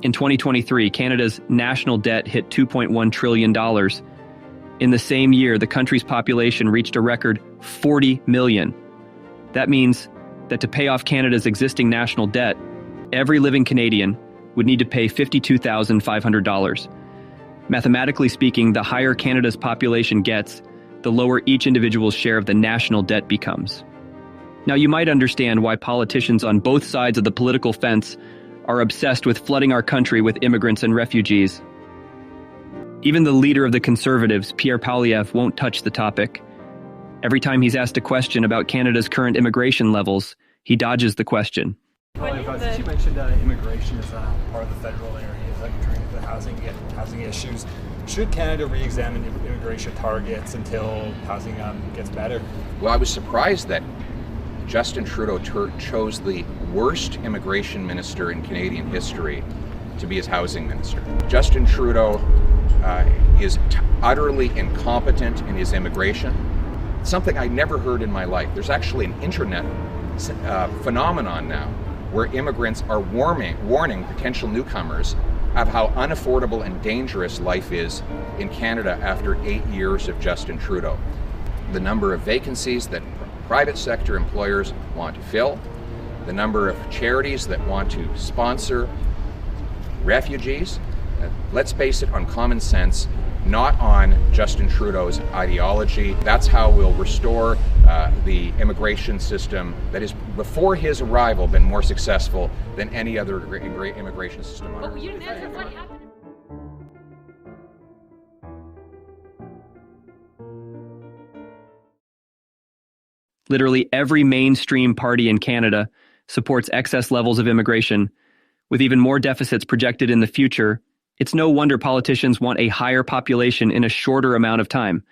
In 2023, Canada's national debt hit $2.1 trillion. In the same year, the country's population reached a record 40 million. That means that to pay off Canada's existing national debt, every living Canadian would need to pay $52,500. Mathematically speaking, the higher Canada's population gets, the lower each individual's share of the national debt becomes. Now, you might understand why politicians on both sides of the political fence are obsessed with flooding our country with immigrants and refugees. Even the leader of the Conservatives, Pierre Poilievre, won't touch the topic. Every time he's asked a question about Canada's current immigration levels, he dodges the question. Since you mentioned immigration as part of the federal areas during the housing issues, should Canada re-examine immigration targets until housing gets better? Well, I was surprised that Justin Trudeau chose the worst immigration minister in Canadian history to be his housing minister. Justin Trudeau is utterly incompetent in his immigration, something I never heard in my life. There's actually an internet phenomenon now where immigrants are warning potential newcomers of how unaffordable and dangerous life is in Canada after 8 years of Justin Trudeau. The number of vacancies that private sector employers want to fill, the number of charities that want to sponsor refugees. Let's base it on common sense, not on Justin Trudeau's ideology. That's how we'll restore the immigration system that has, before his arrival, been more successful than any other great immigration system on Earth. You didn't answer what happened. Literally every mainstream party in Canada supports excess levels of immigration. With even more deficits projected in the future, it's no wonder politicians want a higher population in a shorter amount of time.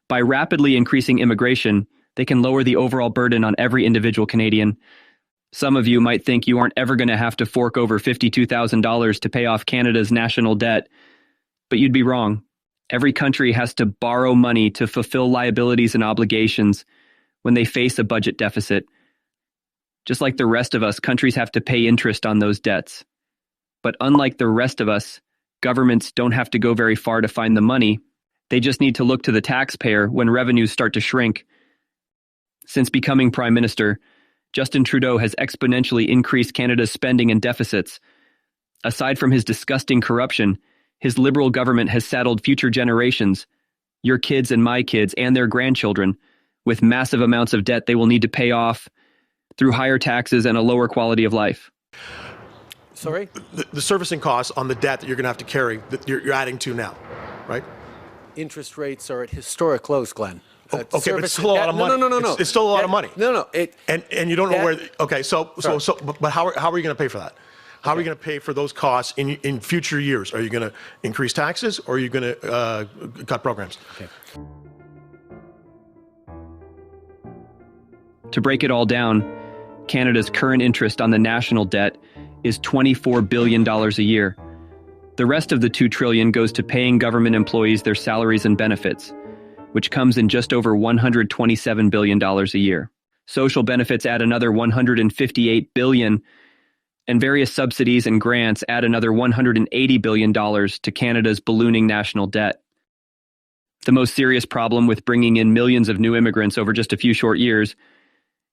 By rapidly increasing immigration, they can lower the overall burden on every individual Canadian. Some of you might think you aren't ever going to have to fork over $52,000 to pay off Canada's national debt, but you'd be wrong. Every country has to borrow money to fulfill liabilities and obligations when they face a budget deficit. Just like the rest of us, countries have to pay interest on those debts. But unlike the rest of us, governments don't have to go very far to find the money. They just need to look to the taxpayer when revenues start to shrink. Since becoming Prime Minister, Justin Trudeau has exponentially increased Canada's spending and deficits. Aside from his disgusting corruption, his Liberal government has saddled future generations, your kids and my kids and their grandchildren, with massive amounts of debt they will need to pay off through higher taxes and a lower quality of life. Sorry? The servicing costs on the debt that you're going to have to carry, that you're adding to now, right? Interest rates are at historic lows, Glenn. Okay, but it's still a lot of money. No. It's still a lot of money. No. And you don't know where. Okay, but how are you going to pay for that? How are you going to pay for those costs in future years? Are you going to increase taxes, or are you going to cut programs? Okay. To break it all down, Canada's current interest on the national debt is $24 billion a year. The rest of the $2 trillion goes to paying government employees their salaries and benefits, which comes in just over $127 billion a year. Social benefits add another $158 billion, and various subsidies and grants add another $180 billion to Canada's ballooning national debt. The most serious problem with bringing in millions of new immigrants over just a few short years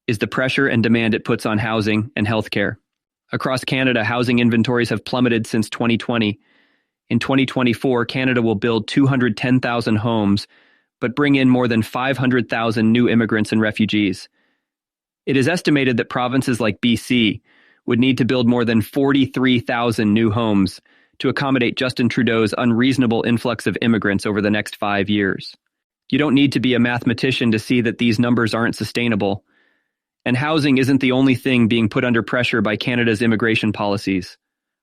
is the pressure and demand it puts on housing and healthcare. Across Canada, housing inventories have plummeted since 2020. In 2024, Canada will build 210,000 homes, but bring in more than 500,000 new immigrants and refugees. It is estimated that provinces like BC would need to build more than 43,000 new homes to accommodate Justin Trudeau's unreasonable influx of immigrants over the next 5 years. You don't need to be a mathematician to see that these numbers aren't sustainable. And housing isn't the only thing being put under pressure by Canada's immigration policies.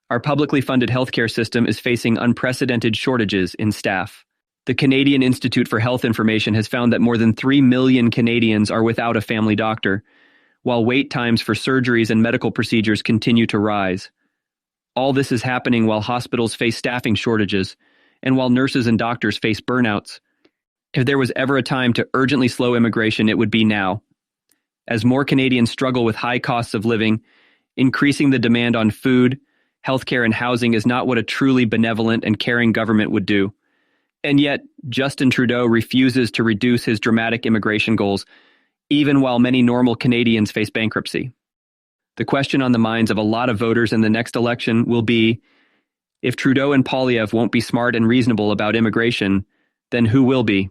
Our publicly funded healthcare system is facing unprecedented shortages in staff. The Canadian Institute for Health Information has found that more than 3 million Canadians are without a family doctor, while wait times for surgeries and medical procedures continue to rise. All this is happening while hospitals face staffing shortages and while nurses and doctors face burnouts. If there was ever a time to urgently slow immigration, it would be now. As more Canadians struggle with high costs of living, increasing the demand on food, healthcare, and housing is not what a truly benevolent and caring government would do. And yet, Justin Trudeau refuses to reduce his dramatic immigration goals, even while many normal Canadians face bankruptcy. The question on the minds of a lot of voters in the next election will be, if Trudeau and Poilievre won't be smart and reasonable about immigration, then who will be?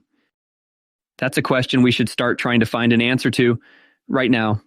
That's a question we should start trying to find an answer to right now.